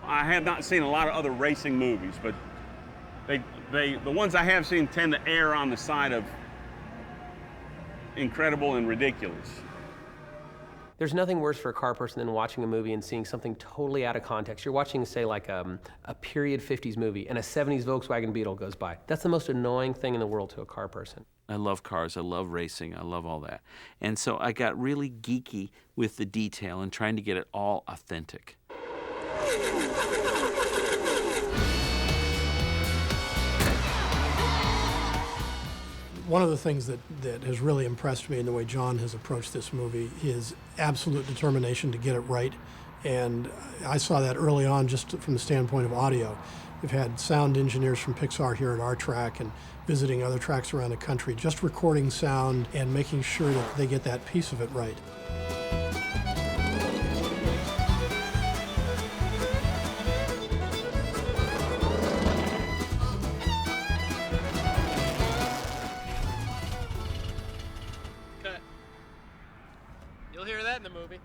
I have not seen a lot of other racing movies, but the ones I have seen tend to err on the side of incredible and ridiculous. There's nothing worse for a car person than watching a movie and seeing something totally out of context. You're watching, say, like a period 50s movie, and a 70s Volkswagen Beetle goes by. That's the most annoying thing in the world to a car person. I love cars, I love racing, I love all that. And so I got really geeky with the detail and trying to get it all authentic. One of the things that has really impressed me in the way John has approached this movie is absolute determination to get it right. And I saw that early on just from the standpoint of audio. We've had sound engineers from Pixar here at our track and visiting other tracks around the country, just recording sound and making sure that they get that piece of it right. Cut. You'll hear that in the movie.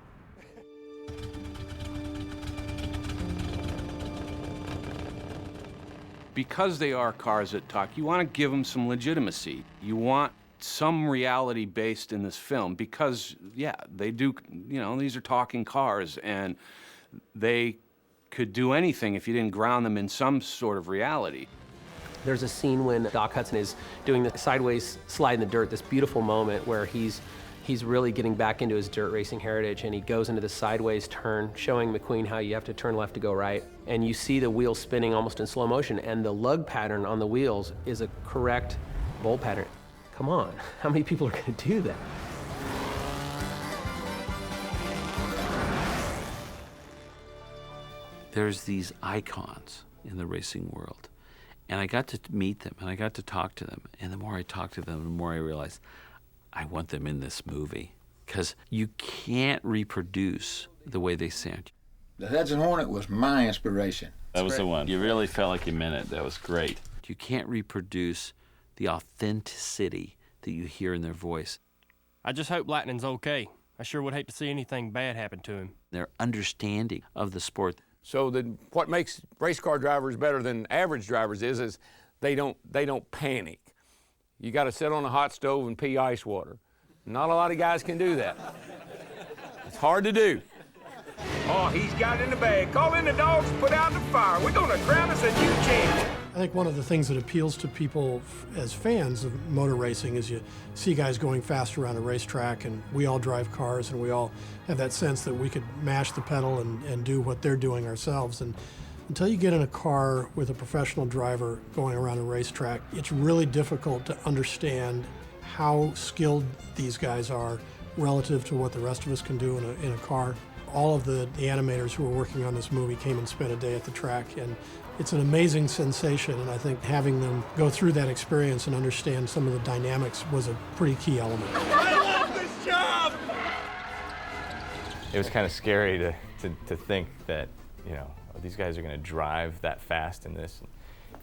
Because they are cars that talk, you want to give them some legitimacy. You want some reality based in this film because, yeah, they do, you know, these are talking cars and they could do anything if you didn't ground them in some sort of reality. There's a scene when Doc Hudson is doing the sideways slide in the dirt, this beautiful moment where he's really getting back into his dirt racing heritage, and he goes into the sideways turn, showing McQueen how you have to turn left to go right. And you see the wheels spinning almost in slow motion, and the lug pattern on the wheels is a correct bolt pattern. Come on, how many people are gonna do that? There's these icons in the racing world, and I got to meet them, and I got to talk to them, and the more I talked to them, the more I realized I want them in this movie, because you can't reproduce the way they sound. The Hudson Hornet was my inspiration. That was the one. You really felt like you meant it. That was great. You can't reproduce the authenticity that you hear in their voice. I just hope Lightning's okay. I sure would hate to see anything bad happen to him. Their understanding of the sport. So what makes race car drivers better than average drivers is they don't panic. You got to sit on a hot stove and pee ice water. Not a lot of guys can do that. It's hard to do. Oh, he's got it in the bag. Call in the dogs and put out the fire. We're going to crown us a new champion. I think one of the things that appeals to people as fans of motor racing is you see guys going fast around a racetrack, and we all drive cars, and we all have that sense that we could mash the pedal and do what they're doing ourselves. And until you get in a car with a professional driver going around a racetrack, it's really difficult to understand how skilled these guys are relative to what the rest of us can do in a car. All of the animators who were working on this movie came and spent a day at the track, and it's an amazing sensation, and I think having them go through that experience and understand some of the dynamics was a pretty key element. I love this job! It was kind of scary to think that, you know, these guys are going to drive that fast in this.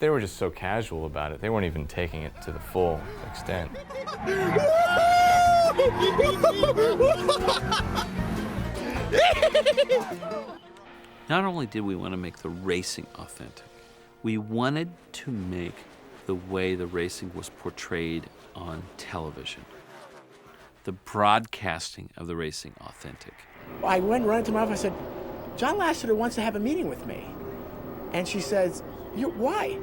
They were just so casual about it. They weren't even taking it to the full extent. Not only did we want to make the racing authentic, we wanted to make the way the racing was portrayed on television, the broadcasting of the racing authentic. I went running to my office. I said, John Lasseter wants to have a meeting with me. And she says, why?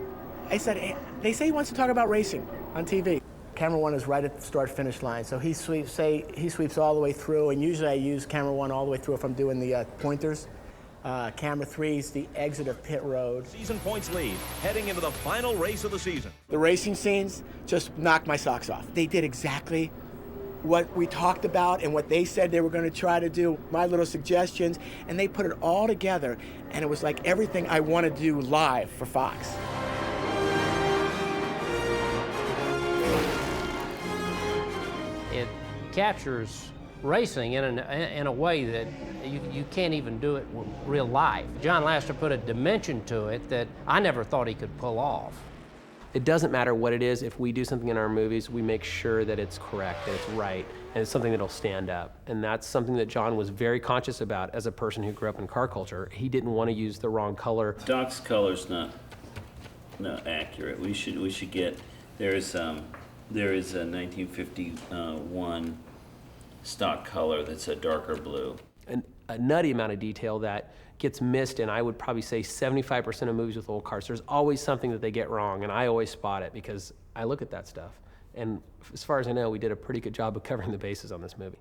I said, hey, they say he wants to talk about racing on TV. Camera one is right at the start-finish line, so he sweeps all the way through, and usually I use camera one all the way through if I'm doing the pointers. Camera three is the exit of pit road. Season points lead, heading into the final race of the season. The racing scenes just knocked my socks off. They did exactly what we talked about and what they said they were going to try to do, my little suggestions, and they put it all together, and it was like everything I want to do live for Fox. It captures racing in a way that you can't even do it with real life. John Lasseter put a dimension to it that I never thought he could pull off. It doesn't matter what it is. If we do something in our movies, we make sure that it's correct, that it's right. and it's something that'll stand up. And that's something that John was very conscious about as a person who grew up in car culture. He didn't want to use the wrong color. Doc's color's not accurate. We should get, there is a 1951 stock color that's a darker blue. And a nutty amount of detail that gets missed in, I would probably say, 75% of movies with old cars. There's always something that they get wrong, and I always spot it because I look at that stuff. And as far as I know, we did a pretty good job of covering the bases on this movie.